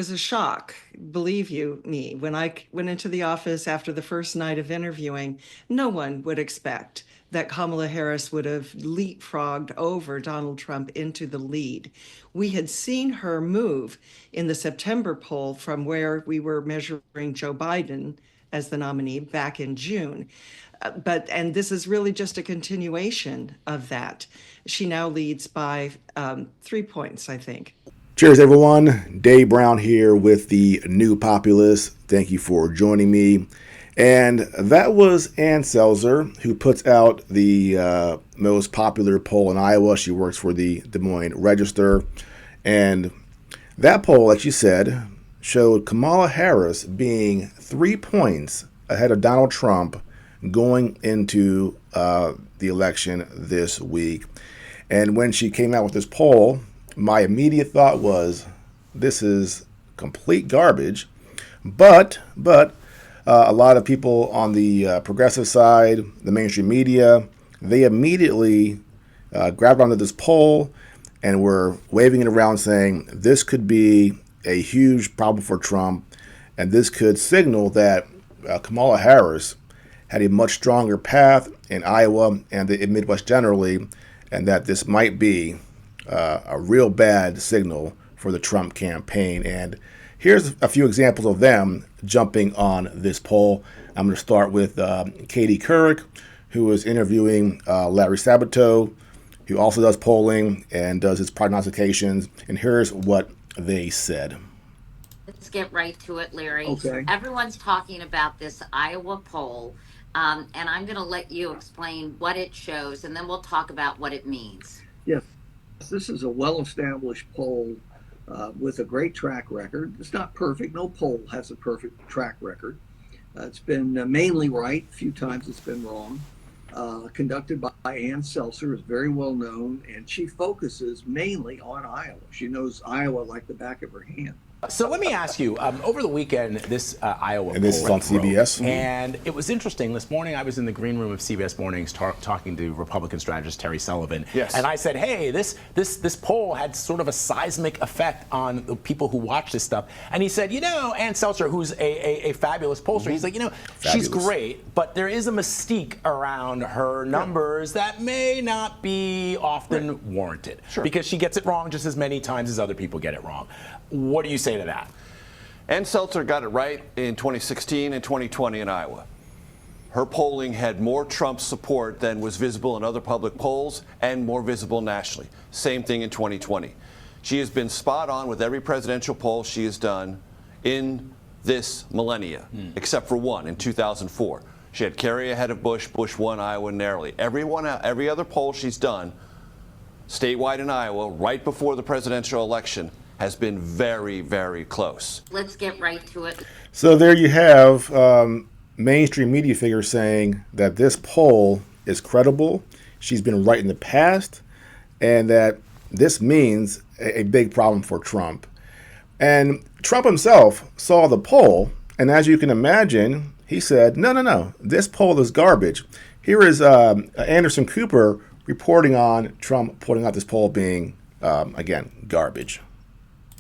was a shock, believe you me. When I went into the office after the first night of interviewing, no one would expect that Kamala Harris would have leapfrogged over Donald Trump into the lead. We had seen her move in the September poll from where we were measuring Joe Biden as the nominee back in June. And this is really just a continuation of that. She now leads by 3 points, I think. Cheers, everyone. Dave Brown here with the New Populist. Thank you for joining me. And that was Ann Selzer, who puts out the most popular poll in Iowa. She works for the Des Moines Register. And that poll, like you said, showed Kamala Harris being 3 points ahead of Donald Trump going into the election this week. And when she came out with this poll, my immediate thought was, this is complete garbage. But a lot of people on the progressive side, the mainstream media, they immediately grabbed onto this poll and were waving it around saying this could be a huge problem for Trump, and this could signal that Kamala Harris had a much stronger path in Iowa and the Midwest generally, and that this might be a real bad signal for the Trump campaign. And here's a few examples of them jumping on this poll. I'm going to start with Katie Couric, who is interviewing Larry Sabato, who also does polling and does his prognostications. And here's what they said. Let's get right to it, Larry. Okay. Everyone's talking about this Iowa poll, and I'm going to let you explain what it shows, and then we'll talk about what it means. Yes, this is a well-established poll with a great track record. It's not perfect. No poll has a perfect track record. It's been mainly right. A few times it's been wrong. Conducted by Ann Selzer, is very well known, and she focuses mainly on Iowa. She knows Iowa like the back of her hand. So let me ask you, over the weekend, this Iowa poll. And this is on CBS. And it was interesting. This morning, I was in the green room of CBS Mornings talking to Republican strategist Terry Sullivan. Yes. And I said, hey, this poll had sort of a seismic effect on the people who watch this stuff. And he said, Ann Selzer, who's a fabulous pollster, he's like, she's great, but there is a mystique around her numbers that may not be often warranted. Sure. Because she gets it wrong just as many times as other people get it wrong. What do you say to that? Ann Selzer got it right in 2016 and 2020 in Iowa. Her polling had more Trump support than was visible in other public polls and more visible nationally. Same thing in 2020. She has been spot on with every presidential poll she has done in this millennia, except for one in 2004. She had Kerry ahead of Bush. Bush won Iowa narrowly. Every other poll she's done statewide in Iowa right before the presidential election has been very, very close. Let's get right to it. So there you have mainstream media figures saying that this poll is credible. She's been right in the past, and that this means a big problem for Trump. And Trump himself saw the poll, and as you can imagine, he said, no, this poll is garbage. Here is Anderson Cooper reporting on Trump putting out this poll being, again, garbage.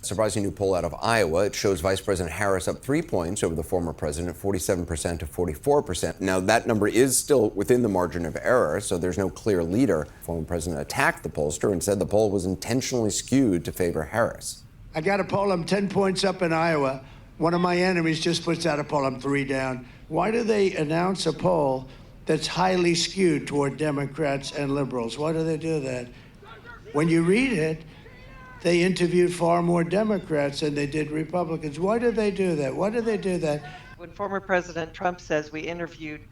Surprising new poll out of Iowa. It shows Vice President Harris up 3 points over the former president, 47% to 44%. Now, that number is still within the margin of error, so there's no clear leader. Former president attacked the pollster and said the poll was intentionally skewed to favor Harris. I got a poll, I'm 10 points up in Iowa. One of my enemies just puts out a poll, I'm 3 down. Why do they announce a poll that's highly skewed toward Democrats and liberals? Why do they do that? When you read it, they interviewed far more Democrats than they did Republicans. Why do they do that? Why do they do that? When former President Trump says we interviewed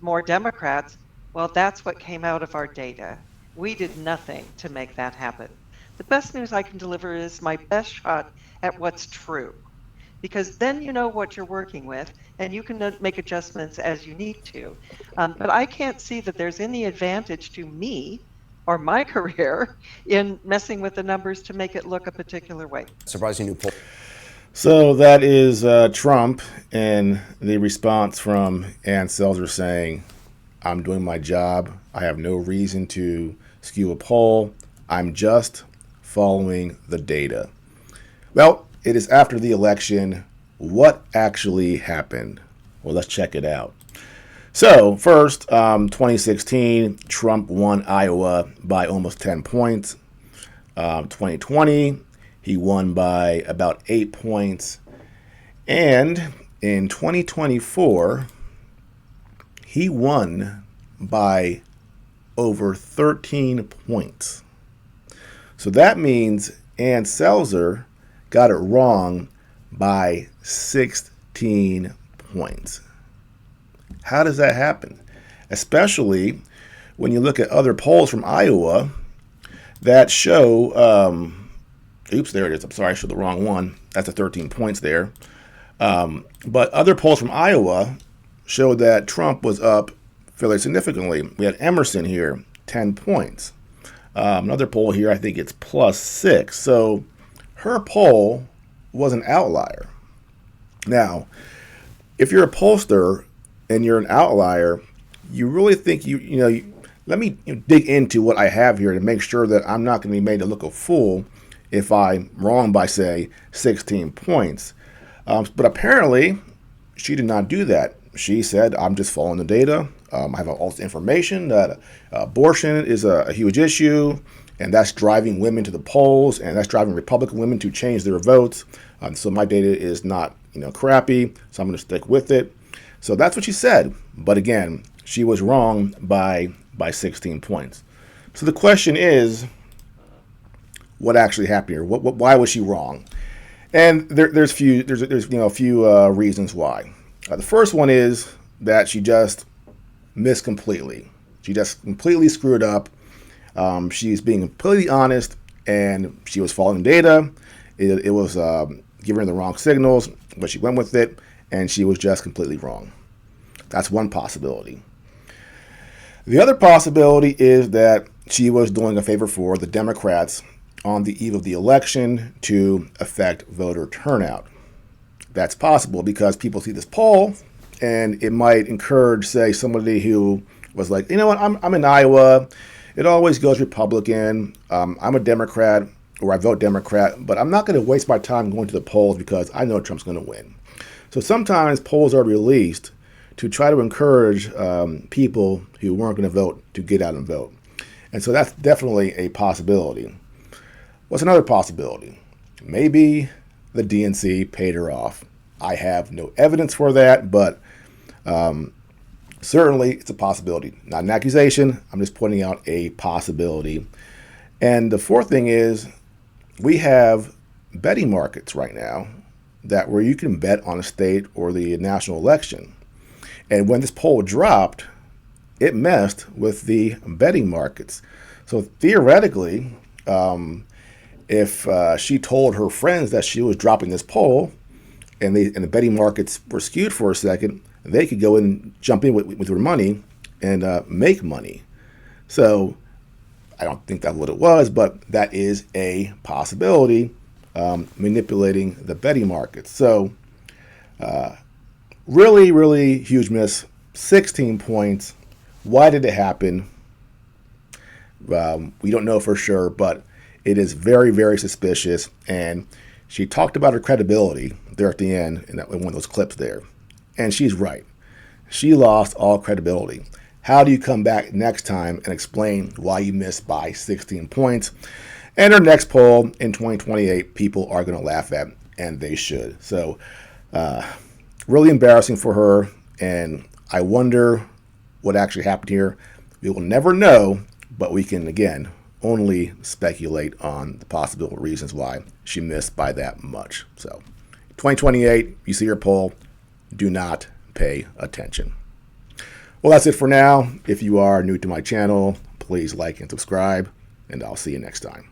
more Democrats, well, that's what came out of our data. We did nothing to make that happen. The best news I can deliver is my best shot at what's true, because then you know what you're working with and you can make adjustments as you need to. But I can't see that there's any advantage to me or my career in messing with the numbers to make it look a particular way. Surprising new poll. So that is Trump, and the response from Ann Selzer saying, I'm doing my job. I have no reason to skew a poll. I'm just following the data. Well, it is after the election. What actually happened? Well, let's check it out. So first, 2016, Trump won Iowa by almost 10 points. 2020, he won by about 8 points. And in 2024, he won by over 13 points. So that means Ann Selzer got it wrong by 16 points. How does that happen? Especially when you look at other polls from Iowa that show, oops, there it is. I'm sorry, I showed the wrong one. That's the 13 points there. But other polls from Iowa showed that Trump was up fairly significantly. We had Emerson here, 10 points. Another poll here, I think it's +6. So her poll was an outlier. Now, if you're a pollster and you're an outlier, you really think let me dig into what I have here to make sure that I'm not going to be made to look a fool if I'm wrong by, say, 16 points. But apparently, she did not do that. She said, I'm just following the data. I have all this information that abortion is a huge issue, and that's driving women to the polls, and that's driving Republican women to change their votes. So my data is not crappy, so I'm going to stick with it. So that's what she said. But again, she was wrong by 16 points. So the question is, what actually happened here? Why was she wrong? And there's a few reasons why. The first one is that she just missed completely. She just completely screwed up. She's being completely honest, and she was following data. It was giving her the wrong signals, but she went with it, and she was just completely wrong. That's one possibility. The other possibility is that she was doing a favor for the Democrats on the eve of the election to affect voter turnout. That's possible because people see this poll, and it might encourage, say, somebody who was like, you know what, I'm in Iowa. It always goes Republican. I'm a Democrat, or I vote Democrat, but I'm not going to waste my time going to the polls because I know Trump's going to win. So sometimes polls are released to try to encourage people who weren't going to vote to get out and vote. And so that's definitely a possibility. What's another possibility? Maybe the DNC paid her off. I have no evidence for that, but certainly it's a possibility. Not an accusation. I'm just pointing out a possibility. And the fourth thing is we have betting markets right now where you can bet on a state or the national election. And when this poll dropped, it messed with the betting markets. So theoretically, if she told her friends that she was dropping this poll and the betting markets were skewed for a second, they could go and jump in with their money and make money. So I don't think that's what it was, but that is a possibility, manipulating the betting markets. So really, really huge miss, 16 points. Why did it happen? We don't know for sure, but it is very, very suspicious. And she talked about her credibility there at the end in one of those clips there. And she's right. She lost all credibility. How do you come back next time and explain why you missed by 16 points? And her next poll in 2028, people are going to laugh at, and they should. So really embarrassing for her. And I wonder what actually happened here. We will never know, but we can, again, only speculate on the possible reasons why she missed by that much. So 2028, you see her poll, do not pay attention. Well, that's it for now. If you are new to my channel, please like and subscribe, and I'll see you next time.